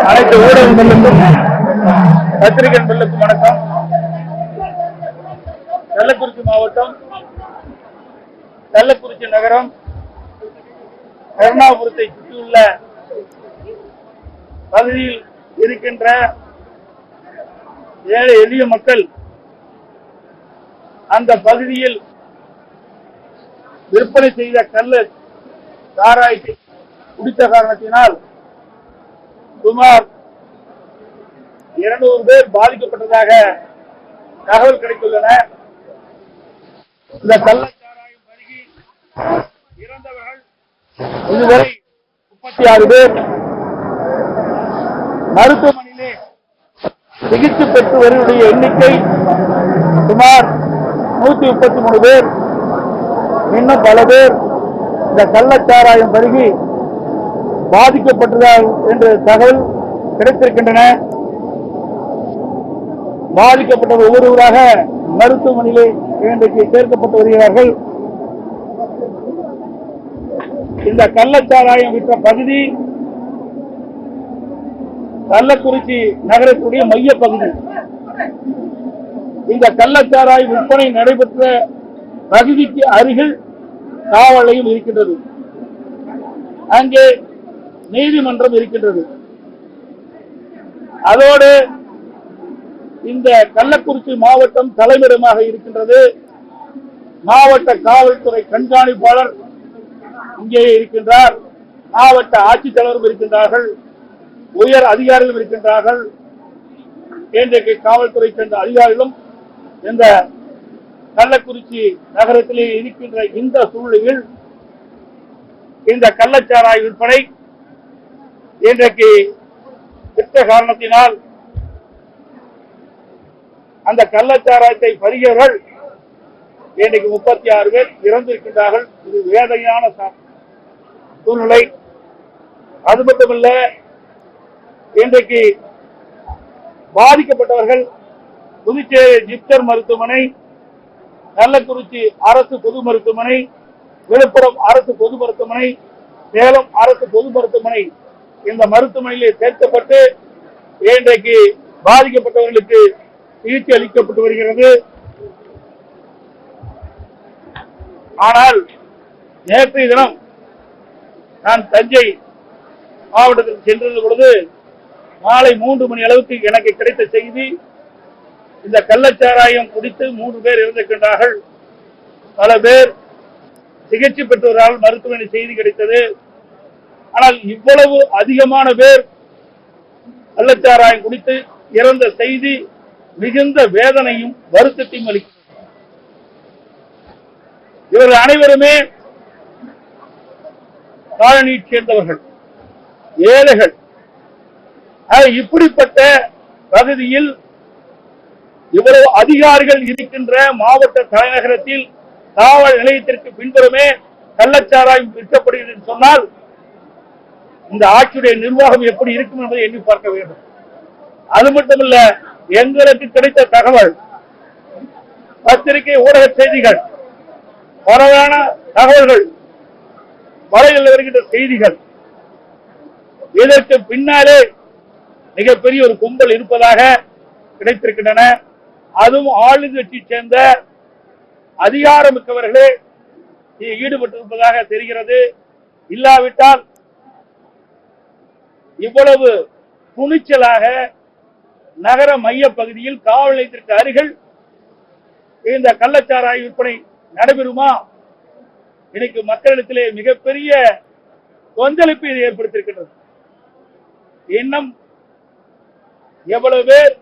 அனைத்து ஊடகங்களுக்கும் பத்திரிகை நண்பர்களுக்கும் வணக்கம். கள்ளக்குறிச்சி மாவட்டம், கள்ளக்குறிச்சி நகரம், கருணாபுரத்தை சுற்றியுள்ள பகுதியில் இருக்கின்ற ஏழை எளிய மக்கள் அந்த பகுதியில் விற்பனை செய்த கள்ள சாராயத்தை குடித்த காரணத்தினால் சுமார் 200 பேர் பாதிக்கப்பட்டதாக தகவல் கிடைத்துள்ளன. இந்த கள்ளச்சாராயம் பருகி இறந்தவர்கள் இதுவரை 36 பேர், மருத்துவமனையிலே சிகிச்சை பெற்று வருவடைய எண்ணிக்கை சுமார் 133 பேர். இன்னும் பல பேர் இந்த கள்ளச்சாராயம் பருகி பாதிக்கப்பட்டதால் என்று தகவல் கிடைத்திருக்கின்றன. பாதிக்கப்பட்ட ஒவ்வொருவராக மருத்துவமனையிலே இன்றைக்கு சேர்க்கப்பட்டு வருகிறார்கள். இந்த கள்ளச்சாராயம் விற்ற பகுதி கள்ளக்குறிச்சி நகரத்துடைய மைய பகுதி. இந்த கள்ளச்சாராய விற்பனை நடைபெற்ற பகுதிக்கு அருகில் காவல் நிலையம் இருக்கின்றது. அங்கே நீதிமன்றம் இருக்கின்றது. அதோடு இந்த கள்ளக்குறிச்சி மாவட்டம் தலைமையிடமாக இருக்கின்றது. மாவட்ட காவல்துறை கண்காணிப்பாளர் இங்கே இருக்கின்றார். மாவட்ட ஆட்சித்தலைவரும் இருக்கின்றார்கள். உயர் அதிகாரிகளும் இருக்கின்றார்கள். இன்றைக்கு காவல்துறை சேர்ந்த அதிகாரிகளும் இந்த கள்ளக்குறிச்சி நகரத்திலே இருக்கின்ற இந்த சூழ்நிலையில் இந்த கள்ளச்சாராய விற்பனை இன்றைக்கு விற்ற காரணத்தினால் அந்த கள்ளச்சாராயத்தை பருகியவர்கள் இன்றைக்கு 36 பேர் இறந்திருக்கின்றார்கள். இது வேதனையான சூழ்நிலை. அது மட்டுமல்ல, இன்றைக்கு பாதிக்கப்பட்டவர்கள் புதுச்சேரி ஜிப்மர் மருத்துவமனை, கள்ளக்குறிச்சி அரசு பொது மருத்துவமனை, விழுப்புரம் அரசு பொது மருத்துவமனை, சேலம் அரசு பொது மருத்துவமனை, இந்த மருத்துவமனையிலே சேர்க்கப்பட்டு இன்றைக்கு பாதிக்கப்பட்டவர்களுக்கு சிகிச்சை அளிக்கப்பட்டு வருகிறது. ஆனால் நேற்றைய தினம் நான் தஞ்சை மாவட்டத்தில் சென்றிருந்த பொழுது மாலை 3 மணி அளவுக்கு எனக்கு கிடைத்த செய்தி, இந்த கள்ளச்சாராயம் குடித்து 3 பேர் இறந்திருக்கின்றார்கள். பல பேர் சிகிச்சை பெற்றவரால் மருத்துவமனை செய்தி கிடைத்தது. ஆனால் இவ்வளவு அதிகமான பேர் கள்ளச்சாராயம் குடித்து இறந்த செய்தி மிகுந்த வேதனையும் வருத்தத்தையும் அளிக்கிறது. இவர்கள் அனைவருமே காலனியை சேர்ந்தவர்கள், ஏழைகள். இப்படிப்பட்ட பகுதியில் இவ்வளவு அதிகாரிகள் இருக்கின்ற மாவட்ட தலைநகரத்தில் காவல் நிலையத்திற்கு பின்புறமே கள்ளச்சாராயம் விற்கப்படுகிறது என்று சொன்னால் இந்த ஆட்சியுடைய நிர்வாகம் எப்படி இருக்கும் என்பதை எண்ணி பார்க்க வேண்டும். அது மட்டுமல்ல, எங்களுக்கு கிடைத்த தகவல், பத்திரிகை ஊடக செய்திகள், பரவான தகவல்கள், வலையில் வருகின்ற செய்திகள், இதற்கு பின்னாலே மிகப்பெரிய ஒரு கும்பல் இருப்பதாக கிடைத்திருக்கின்றன. அதுவும் ஆளுங்கட்சியை சேர்ந்த அதிகாரமிக்கவர்களே ஈடுபட்டிருப்பதாக தெரிகிறது. இல்லாவிட்டால் இவ்வளவு துணிச்சலாக நகர மைய பகுதியில் காவல் நிலையத்திற்கு அருகில் இந்த கள்ளச்சாராய விற்பனை நடைபெறுமா? இன்னைக்கு மக்களிடத்திலே மிகப்பெரிய கொந்தளிப்பை ஏற்படுத்தியிருக்கின்றது. இன்னும் எவ்வளவு பேர்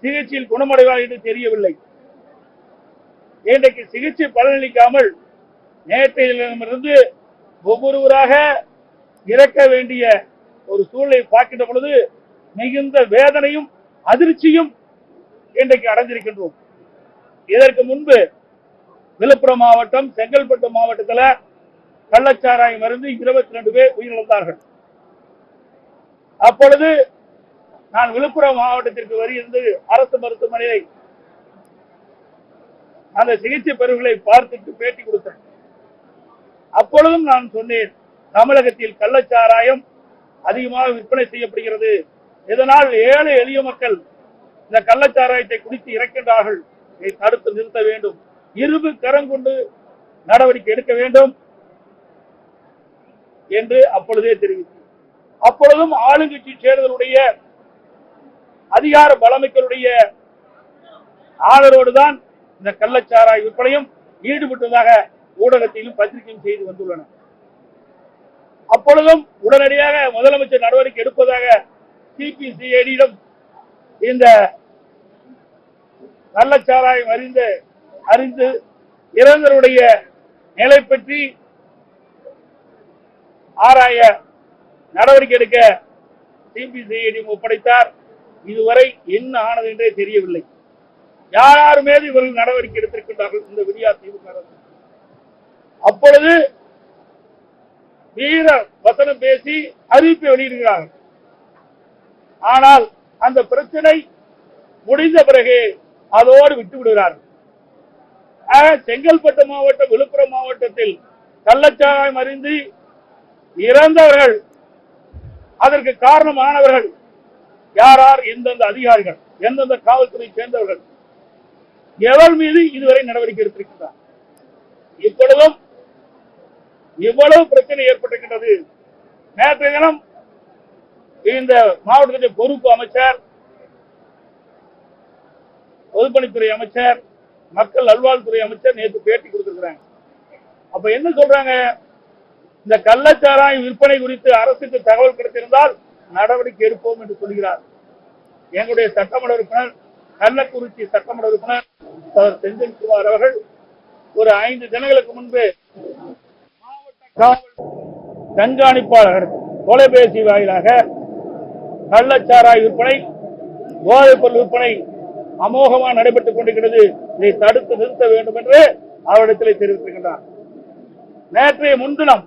சிகிச்சையில் குணமடைவார் என்று தெரியவில்லை. இன்றைக்கு சிகிச்சை பலனளிக்காமல் நேற்றையிலிருந்து ஒவ்வொருவராக இறக்க வேண்டிய ஒரு சூழலை பார்க்கின்ற பொழுது மிகுந்த வேதனையும் அதிர்ச்சியும் இன்றைக்கு அடைந்திருக்கின்றோம். இதற்கு முன்பு விழுப்புரம் மாவட்டம், செங்கல்பட்டு மாவட்டத்தில் கள்ளச்சாராயம் மருந்து 22 பேர் உயிரிழந்தார்கள். அப்பொழுது நான் விழுப்புரம் மாவட்டத்திற்கு வருகிறது அரசு மருத்துவமனையை அந்த சிகிச்சை பெறுகளை பார்த்துட்டு பேட்டி கொடுத்தேன். அப்பொழுதும் நான் சொன்னேன், தமிழகத்தில் கள்ளச்சாராயம் அதிகமாக விற்பனை செய்யப்படுகிறது. இதனால் ஏழை எளிய மக்கள் இந்த கள்ளச்சாராயத்தை குடித்து இறக்கின்றார்கள். இதை தடுத்து நிறுத்த வேண்டும், இரும்பு கரம் கொண்டு நடவடிக்கை எடுக்க வேண்டும் என்று அப்பொழுதே தெரிவித்தார். அப்பொழுதும் ஆளுங்கட்சி சேர்ந்தவருடைய அதிகார பலமிக்கருடைய ஆதரவோடு தான் இந்த கள்ளச்சாராய விற்பனையும் ஈடுபட்டதாக ஊடகத்திலும் பத்திரிகையும் செய்து வந்துள்ளன. அப்பொழுதும் உடனடியாக முதலமைச்சர் நடவடிக்கை எடுப்பதாக சிபிசிஐடியிடம் இந்த கள்ளச்சாராயம் அறிந்து இறந்தவருடைய நிலை பற்றி ஆராய நடவடிக்கை எடுக்க சிபிசிஐடியும் ஒப்படைத்தார். இதுவரை என்ன ஆனது என்றே தெரியவில்லை. யார் மீது இவர்கள் நடவடிக்கை எடுத்திருக்கின்றார்கள் இந்த விடியா திமுக அரசு. அப்பொழுது வீர வசனம் பேசி அறிவிப்பை வெளியிடுகிறார்கள். ஆனால் அந்த பிரச்சனை முடிந்த பிறகு அதோடு விட்டு விடுகிறார்கள். செங்கல்பட்டு மாவட்டம், விழுப்புரம் மாவட்டத்தில் கள்ளச்சாராயம் அறிந்து இறந்தவர்கள், அதற்கு காரணமானவர்கள் யார், எந்தெந்த அதிகாரிகள், எந்தெந்த காவல்துறை சேர்ந்தவர்கள், எவர் மீது இதுவரை நடவடிக்கை எடுத்திருக்கிறார். இப்பொழுதும் இவ்வளவு பிரச்சனை ஏற்பட்டிருக்கின்றது. நேற்றைய தினம் இந்த மாவட்டத்தின் பொறுப்பு அமைச்சர், பொதுப்பணித்துறை அமைச்சர், மக்கள் நல்வாழ்வுத்துறை அமைச்சர் நேற்று பேட்டி கொடுத்திருக்கிறாங்க. அப்ப என்ன சொல்றாங்க, இந்த கள்ளச்சாராயம் விற்பனை குறித்து அரசுக்கு தகவல் கிடைத்திருந்தால் நடவடிக்கை எடுப்போம் என்று சொல்கிறார். எங்களுடைய சட்டமன்ற உறுப்பினர், கள்ளக்குறிச்சி சட்டமன்ற உறுப்பினர் செந்தில்குமார் அவர்கள் ஒரு 5 தினங்களுக்கு முன்பு மாவட்ட காவல் கண்காணிப்பாளர் தொலைபேசி வாயிலாக கள்ளச்சாராய விற்பனை, போதைப் பொருள் விற்பனை அமோகமாக நடைபெற்றுக் கொண்டிருக்கிறது, இதை தடுத்து நிறுத்த வேண்டும் என்று அவரிடத்தில் தெரிவித்திருக்கின்றார். நேற்றைய முன்தினம்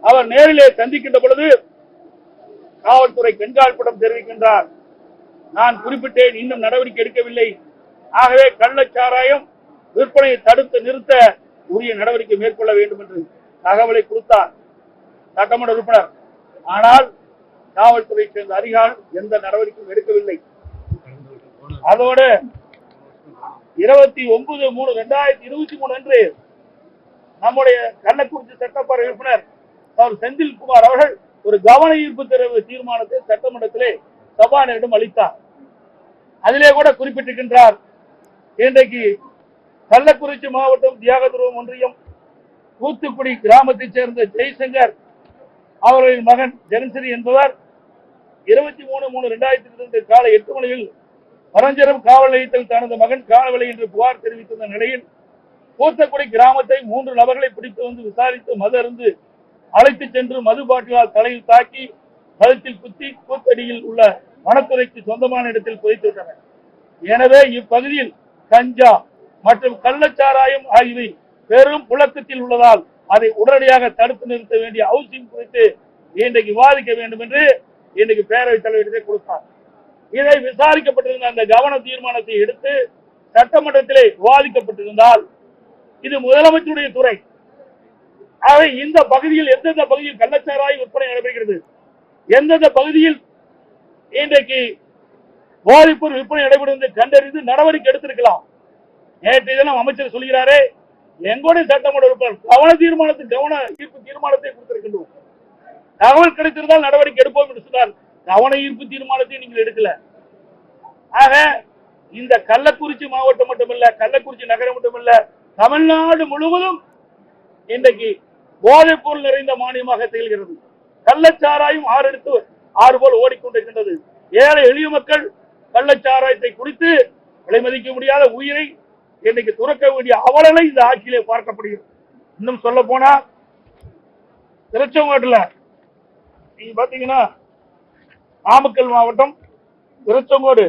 அவர் நேரிலே சந்திக்கின்ற பொழுது காவல்துறை கண்காணிப்பிடம் தெரிவிக்கின்றார், நான் குறிப்பிட்டேன், இன்னும் நடவடிக்கை எடுக்கவில்லை. ஆகவே கள்ளச்சாராயம் விற்பனையை தடுத்து நிறுத்த உரிய நடவடிக்கை மேற்கொள்ள வேண்டும் என்று தகவலை கொடுத்தார் சட்டமன்ற உறுப்பினர். ஆனால் காவல்துறை சேர்ந்த அதிகாரிகள் எந்த நடவடிக்கையும் எடுக்கவில்லை. அதோடு 29/3/2023 அன்று நம்முடைய கள்ளக்குறிச்சி சட்டப்பேரவை உறுப்பினர் செந்தில்குமார் அவர்கள் ஒரு கவன ஈர்ப்பு தீர்மானத்தை சட்டமன்றத்திலே சபாநாயகரிடம் அளித்தார். அதிலே கூட குறிப்பிட்டிருக்கின்றார், இன்றைக்கு கள்ளக்குறிச்சி மாவட்டம் தியாகதுருவம் ஒன்றியம் தூத்துக்குடி கிராமத்தைச் சேர்ந்த ஜெய்சங்கர் அவர்களின் மகன் ஜெகன்சிறி என்பவர் 23/3/2022 காலை 8 மணியில் பரஞ்சரம் காவல் நிலையத்தில் தனது மகன் காணவில்லை என்று புகார் தெரிவித்திருந்த நிலையில் தூத்துக்குடி கிராமத்தை 3 நபர்களை பிடித்து வந்து விசாரித்து மது அருந்து அழைத்து சென்று மது பாட்டிலால் தலையில் தாக்கி கழுத்தில் குத்தி கூத்தடியில் உள்ள வனத்துறைக்கு சொந்தமான இடத்தில் புதைத்து விட்டனர். எனவே இப்பகுதியில் கஞ்சா மற்றும் கள்ளச்சாராயம் ஆகியவை பெரும் புழக்கத்தில் உள்ளதால் அதை உடனடியாக தடுத்து நிறுத்த வேண்டிய அவசியம் குறித்து இன்றைக்கு விவாதிக்க வேண்டும் என்று இன்றைக்கு பேரவைத் தலைவரிடத்தை கொடுத்தார். இதை விசாரிக்கப்பட்டிருந்த அந்த கவன தீர்மானத்தை எடுத்து சட்டமன்றத்திலே விவாதிக்கப்பட்டிருந்தால் இது முதலமைச்சருடைய துறை. ஆகவே இந்த பகுதியில் எந்தெந்த பகுதியில் கள்ளச்சாராய விற்பனை நடைபெறுகிறது, எந்தெந்த பகுதியில் இன்றைக்கு போதைப்பொருள் விற்பனை நடைபெறுவது கண்டறிந்து நடவடிக்கை எடுத்திருக்கலாம். நேற்றைய தினம் அமைச்சர் சொல்கிறாரே, எங்களுடைய சட்டமன்ற உறுப்பினர் கவன ஈர்ப்பு தீர்மானத்தை கொடுத்திருக்கின்றோம், தகவல் கிடைத்திருந்தால் நடவடிக்கை எடுப்போம் என்று சொன்னார். கவன ஈர்ப்பு தீர்மானத்தை நீங்கள் எடுக்கல. ஆக இந்த கள்ளக்குறிச்சி மாவட்டம் மட்டுமல்ல, கள்ளக்குறிச்சி நகரம் மட்டுமல்ல, தமிழ்நாடு முழுவதும் இன்றைக்கு போதைப் பொருள் நிறைந்த மாநிலமாக திகழ்கிறது. கள்ளச்சாராயம் ஆறு போல் ஓடிக்கொண்டிருக்கின்றது. ஏழை எளிய மக்கள் கள்ளச்சாராயத்தை குடித்து விலை மதிக்க முடியாத உயிரை இன்னைக்கு துறக்க வேண்டிய அவலனை இந்த ஆட்சியிலே பார்க்கப்படுகிறது. இன்னும் சொல்ல போனா திருச்செங்கோட்டுல நீங்க பாத்தீங்கன்னா நாமக்கல் மாவட்டம் திருச்செங்கோடு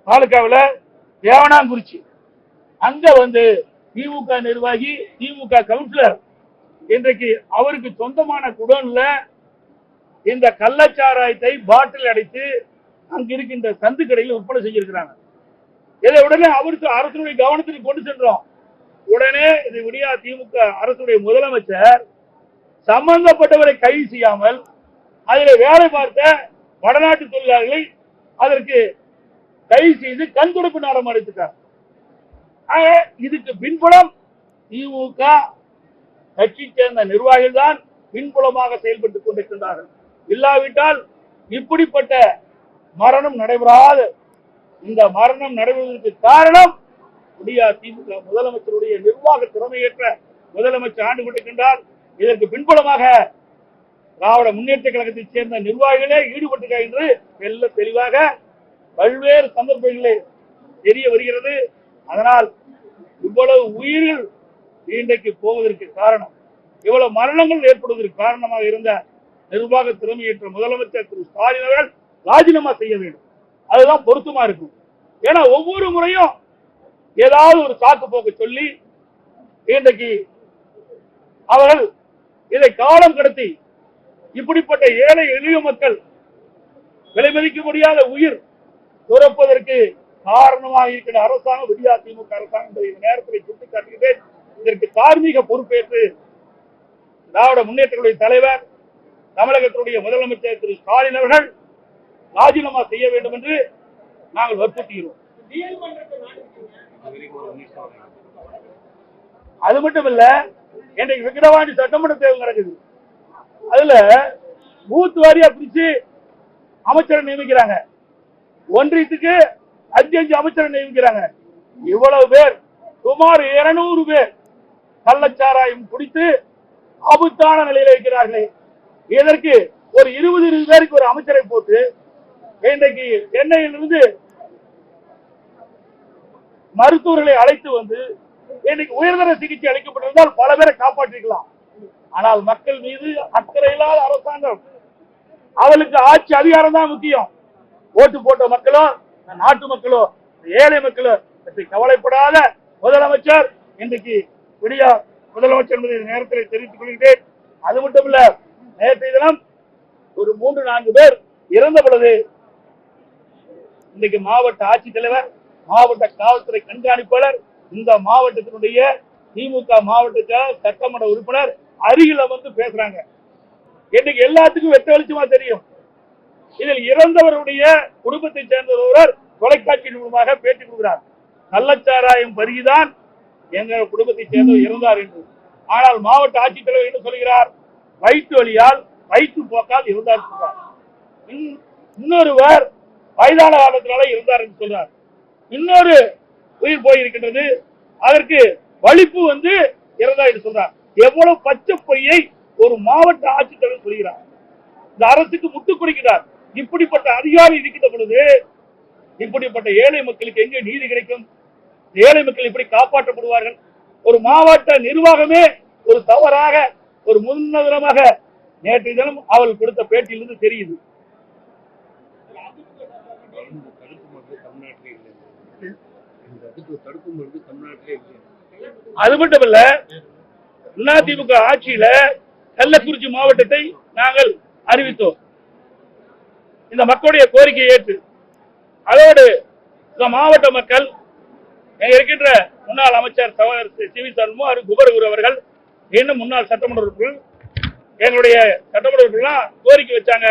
தாலுகாவில் தேவனாங்குறிச்சி அங்க வந்து திமுக நிர்வாகி, திமுக கவுன்சிலர் இன்றைக்கு அவருக்கு சொந்தமான குடோன்ல இந்த கள்ளச்சாராயத்தை பாட்டில் அடைத்து அங்க இருக்கின்ற சந்து கடையில் விற்பனை செஞ்சிருக்கிறாங்க. இதை உடனே அவருக்கு அரசுடைய கவனத்திற்கு கொண்டு சென்றோம். உடனே இது விடியா திமுக அரசுடைய முதலமைச்சர் சம்பந்தப்பட்டவரை கைது செய்யாமல் அதில் வேலை பார்த்த வடநாட்டு தொழிலாளர்களை அதற்கு கைது செய்து கண் துடைப்பு நாடகம் அடித்துட்டார். இதுக்கு பின்புலம் திமுக கட்சி சேர்ந்த நிர்வாகிகள் தான் பின்புலமாக செயல்பட்டுக் கொண்டிருக்கின்றார்கள். இல்லாவிட்டால் இப்படிப்பட்ட மரணம் நடைபெறாத இந்த மரணம் நடைபெறுவதற்கு காரணம் திமுக முதலமைச்சருடைய நிர்வாக திறமையற்ற முதலமைச்சர் ஆண்டு கொண்டிருக்கின்றார். இதற்கு பின்புலமாக திராவிட முன்னேற்ற கழகத்தைச் சேர்ந்த நிர்வாகிகளே ஈடுபட்டிருக்கிறார் என்று வெள்ள தெளிவாக பல்வேறு சந்தர்ப்பங்களில் தெரிய வருகிறது. அதனால் இவ்வளவு உயிர்கள் இன்றைக்கு போவதற்கு காரணம், இவ்வளவு மரணங்கள் ஏற்படுவதற்கு காரணமாக இருந்த நிர்வாக திறமையற்ற முதலமைச்சர் திரு ஸ்டாலின் அவர்கள் ராஜினாமா செய்ய வேண்டும். அதுதான் பொருத்தமா இருக்கும். ஏன்னா ஒவ்வொரு முறையும் ஏதாவது ஒரு சாக்கு போக்கு சொல்லி இன்றைக்கு அவர்கள் இதை காலம் கடத்தி இப்படிப்பட்ட ஏழை எளிய மக்கள் விலை மதிக்க முடியாத உயிர் துறப்பதற்கு காரணமாக இருக்கிற அரசாங்கம் விடியா திமுக அரசாங்கம் இந்த நேரத்தில் சுட்டிக்காட்டுகிறேன். இதற்கு தார்மீக பொறுப்பேற்று திராவிட முன்னேற்ற தலைவர் தமிழகத்தினுடைய முதலமைச்சர் திரு ஸ்டாலின் அவர்கள் ராஜினாமா செய்ய வேண்டும் என்று நாங்கள் வற்புறுத்துகிறோம். அது மட்டுமல்ல, இன்றைக்கு விக்கிரவாண்டி சட்டமன்ற தேர்தல் நடக்குது. அதுல பூத் வாரியா பிரிச்சு அமைச்சரை நியமிக்கிறாங்க. ஒன்றியத்துக்கு 5 அமைச்சரை நியமிக்கிறாங்க. இவ்வளவு பேர், சுமார் 200 பேர் கள்ளச்சாராயம் குடித்து ஆபத்தான நிலையில் இருக்கிறார்களே, இதற்கு ஒரு 20 பேருக்கு ஒரு அமைச்சரை போட்டு இன்றைக்கு சென்னையிலிருந்து மருத்துவர்களை அழைத்து வந்து இன்னைக்கு உயர்தர சிகிச்சை அளிக்கப்பட்டிருந்தால் பல பேரை காப்பாற்றிக்கலாம். ஆனால் மக்கள் மீது அக்கறை இல்லாத அரசாங்கம், அவளுக்கு ஆட்சி அதிகாரம் தான் முக்கியம். ஓட்டு போட்ட மக்களோ நாட்டு மக்களோ ஏழை மக்களோ பற்றி கவலைப்படாத முதலமைச்சர் இன்றைக்கு விடியா முதலமைச்சர் என்பதை நேரத்தில் தெரிவித்துக் கொள்கிறேன். அது மட்டுமல்ல, நேற்றைய தினம் ஒரு 3-4 பேர் இறந்த பொழுது இன்றைக்கு மாவட்ட ஆட்சித்தலைவர், மாவட்ட காவல்துறை கண்காணிப்பாளர், இந்த மாவட்டத்தினுடைய திமுக மாவட்ட சட்டமன்ற உறுப்பினர் அருகில வந்து பேசுறாங்க. இன்னைக்கு எல்லாத்துக்கும் வெட்ட வெளிச்சமா தெரியும். இதில் இறந்தவருடைய குடும்பத்தை சேர்ந்த ஒருவர் தொலைக்காட்சி மூலமாக பேட்டி கொடுக்கிறார். கள்ளச்சாராயம் பருகிதான் எங்க குடும்பத்தை சேர்ந்தவர் இறந்தார் என்று. ஆனால் மாவட்ட ஆட்சித்தலைவர் என்ன சொல்கிறார்? வயிற்று வலியால், வயிற்று போக்கால் இருந்தார். இன்னொருவர் வயதான காலத்தினால இருந்தார் என்று சொல்றார். இன்னொரு உயிர் போயிருக்கின்றது, அதற்கு வலிப்பு வந்து இறந்தா என்று சொல்றார். எவ்வளவு பச்சை பொய்யை ஒரு மாவட்ட ஆட்சித்தலைவர் சொல்கிறார். இந்த அரசுக்கு முட்டுக் கொடுக்கிறார். இப்படிப்பட்ட அதிகாரி இருக்கின்ற பொழுது இப்படிப்பட்ட ஏழை மக்களுக்கு எங்கே நீதி கிடைக்கும்? ஏழை மக்கள் இப்படி காப்பாற்றப்படுவார்கள்? ஒரு மாவட்ட நிர்வாகமே ஒரு தவறாக, ஒரு முன்னுதாரணமாக நேற்று தினம் அவள் கொடுத்த பேட்டியிலிருந்து தெரியுது. அது மட்டுமல்ல, அதிமுக ஆட்சியில கள்ளக்குறிச்சி மாவட்டத்தை நாங்கள் அறிவித்தோம். இந்த மக்களுடைய கோரிக்கையை ஏற்று அதோடு இந்த மாவட்ட மக்கள் இருக்கின்ற முன்னாள் அமைச்சர் சிவி சண்முகம், குபரகுரு அவர்கள், இன்னும் முன்னாள் சட்டமன்ற உறுப்பினர்கள், எங்களுடைய சட்டமன்ற உறுப்பினர்கள் கோரிக்கை வச்சாங்க.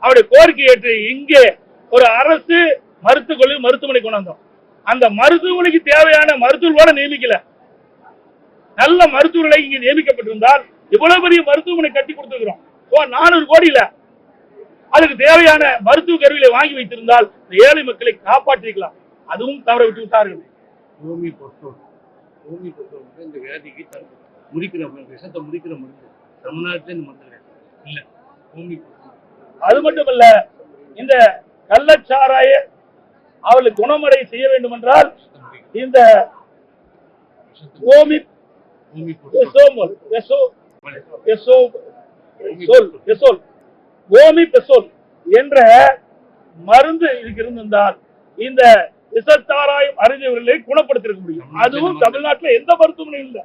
அவருடைய கோரிக்கை ஏற்று இங்கே ஒரு அரசு மருத்துவமனை கொண்டு வந்தோம். அந்த மருத்துவமனைக்கு தேவையான மருத்துவர்களோட நியமிக்கல. நல்ல மருத்துவர்களை இங்கே நியமிக்கப்பட்டிருந்தால் இவ்வளவு பெரிய மருத்துவமனை கட்டி கொடுத்திருக்கிறோம். 400 கோடியில அதுக்கு தேவையான மருத்துவ கருவிகளை வாங்கி வைத்திருந்தால் ஏழை மக்களை காப்பாற்றிக்கலாம். அதுவும் தவற விட்டு விட்டார்கள். இந்த வியாதிக்கு முடிக்கிற விஷத்தை முடிக்கிற மருந்து தமிழ்நாட்டில் இல்ல. அது மட்டுமல்ல, இந்த கள்ளச்சாராய அவளுக்கு குணமடை செய்ய வேண்டும் என்றால் இந்த என்ற மருந்து இதுக்கு இருந்திருந்தால் இந்த விஷச்சாராயம் அறிஞர்களை குணப்படுத்திருக்க முடியும். அதுவும் தமிழ்நாட்டில் எந்த மருத்துவமனையும் இல்லை.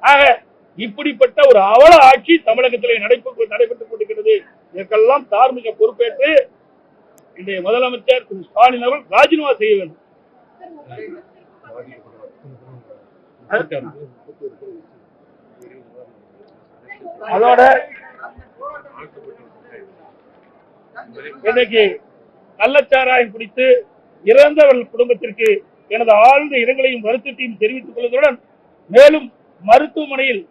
ஆக இப்படிப்பட்ட ஒரு அவல ஆட்சி தமிழகத்தில் நடைபெற்றுக் கொண்டிருக்கிறது. இதற்கெல்லாம் தார்மீக பொறுப்பேற்று இன்றைய முதலமைச்சர் திரு ஸ்டாலின் அவர்கள் ராஜினாமா செய்ய வேண்டும். அதோட இன்னைக்கு கள்ளச்சாராயம் குடித்து இறந்தவர்கள் குடும்பத்திற்கு எனது ஆழ்ந்த இரங்கலையும் வருத்தத்தையும் தெரிவித்துக் கொள்வதுடன் மேலும் மருத்துவமனையில்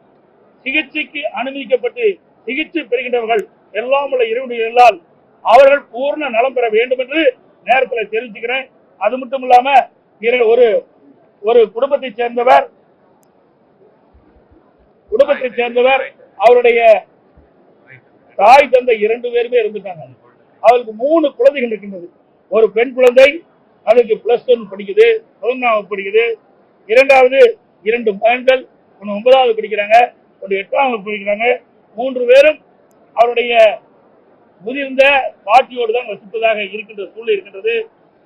சிகிச்சைக்கு அனுமதிக்கப்பட்டு சிகிச்சை பெறுகின்றவர்கள் எல்லாம் உள்ள இறைவனால் அவர்கள் பூர்ண நலம் பெற வேண்டும் என்று நேரத்தில் தெரிவிச்சுக்கிறேன். அது மட்டும் இல்லாம ஒரு குடும்பத்தை சேர்ந்தவர் அவருடைய தாய் தந்தை 2 பேருமே இருந்துட்டாங்க. அவருக்கு 3 குழந்தைகள் இருக்கின்றது. ஒரு பெண் குழந்தை, அதுக்கு +1 படிக்குது, 11ஆம் படிக்குது. இரண்டாவது 2 மகன்கள், ஒன்று 9வது படிக்கிறாங்க, ஒன்று 8ஆம் படிக்கிறாங்க. 3 பேரும் அவருடைய முதிர்ந்த பாட்டியோடு தான் வசிப்பதாக இருக்கின்ற சூழ்நிலை இருக்கின்றது.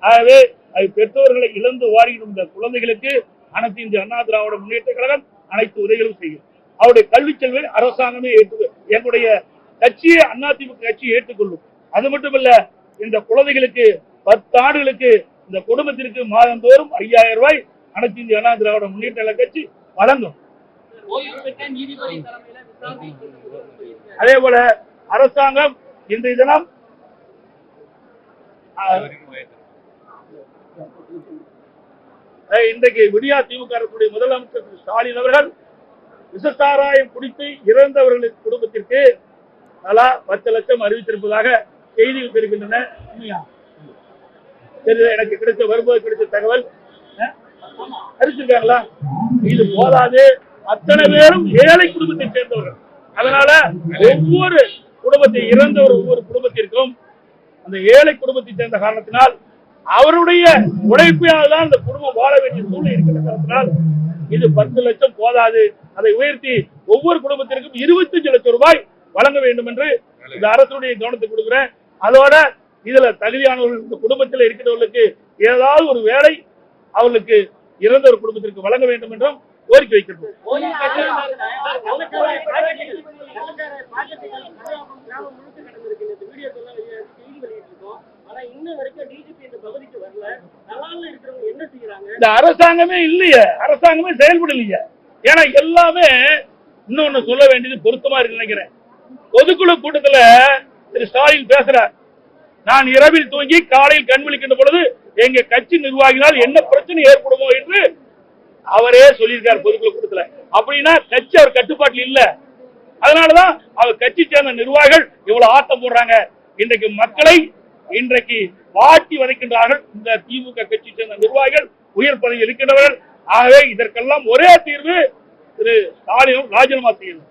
ஆகவே அது பெற்றோர்களை இழந்து வாரிடும் இந்த குழந்தைகளுக்கு அனைத்து இந்திய அண்ணா திராவிட முன்னேற்ற கழகம் அனைத்து உதவிகளும் செய்யும். அவருடைய கல்வி செல்வை அரசாங்கமே எங்களுடைய கட்சியை அதிமுக கட்சி ஏற்றுக்கொள்ளும். அது மட்டுமல்ல, இந்த குழந்தைகளுக்கு 10 ஆண்டுகளுக்கு இந்த குடும்பத்திற்கு மாதந்தோறும் 5000 ரூபாய் அனைத்து இந்திய அண்ணா திராவிட முன்னேற்ற கட்சி வழங்கும். அதே போல அரசாங்கம் இன்றைய தினம் இன்றைக்கு விடியா திமுக முதலமைச்சர் ஸ்டாலின் அவர்கள் விஷசாராயம் குடித்து இறந்தவர்களின் குடும்பத்திற்கு தலா 10 லட்சம் அறிவித்திருப்பதாக செய்திகள் தெரிவிக்கின்றன. எனக்கு கிடைத்த தகவல் அறிவிச்சிருக்காங்களா? இது போதாது, அத்தனை பேரும் ஏழை குடும்பத்தை சேர்ந்தவர்கள். அதனால ஒவ்வொரு குடும்பத்தை இறந்த ஒவ்வொரு குடும்பத்திற்கும் அந்த ஏழை குடும்பத்தை சேர்ந்த காரணத்தினால் அவருடைய உழைப்பினால் தான் அந்த குடும்பம் வாழ வேண்டிய சூழ்நிலை இருக்கிற காரணத்தினால் இது 10 லட்சம் போதாது, அதை உயர்த்தி ஒவ்வொரு குடும்பத்திற்கும் 25 லட்சம் ரூபாய் வழங்க வேண்டும் என்று இந்த அரசுடைய கவனத்தை கொடுக்கிறேன். அதோட இதுல தகுதியானவர்கள் இந்த குடும்பத்தில் இருக்கிறவர்களுக்கு ஏதாவது ஒரு வேலை அவர்களுக்கு இறந்த ஒரு குடும்பத்திற்கு வழங்க வேண்டும் என்றும் கோரிக்கை வைக்கிறோம். இந்த அரசாங்கமே இல்லையே, அரசாங்கமே செயல்படலையே. ஏன்னா எல்லாமே இன்னொன்னு சொல்ல வேண்டியது பொருத்தமா இருக்கு நினைக்கிறேன். பொதுக்குழு கூட்டத்துல திரு ஸ்டாலின் பேசுறார், நான் இரவில் தூங்கி காலையில் கண் விழிக்கின்ற பொழுது எங்க கட்சி நிர்வாகினால் என்ன பிரச்சனை ஏற்படுமோ என்று அவரே சொல்லியிருக்கார் பொதுக்குழு கூட்டத்துல. அப்படின்னா கட்சி அவர் கட்டுப்பாட்டில் இல்ல. அதனாலதான் அவர் கட்சி சேர்ந்த நிர்வாகிகள் இவ்வளவு ஆட்டம் போடுறாங்க. இன்றைக்கு மக்களை இன்றைக்கு வாட்டி வதைக்கின்றார்கள் இந்த திமுக கட்சி சேர்ந்த நிர்வாகிகள், உயர் பதவியில் இருக்கின்றவர்கள். ஆகவே இதற்கெல்லாம் ஒரே தீர்வு திரு ஸ்டாலின் ராஜினாமா செய்யணும்.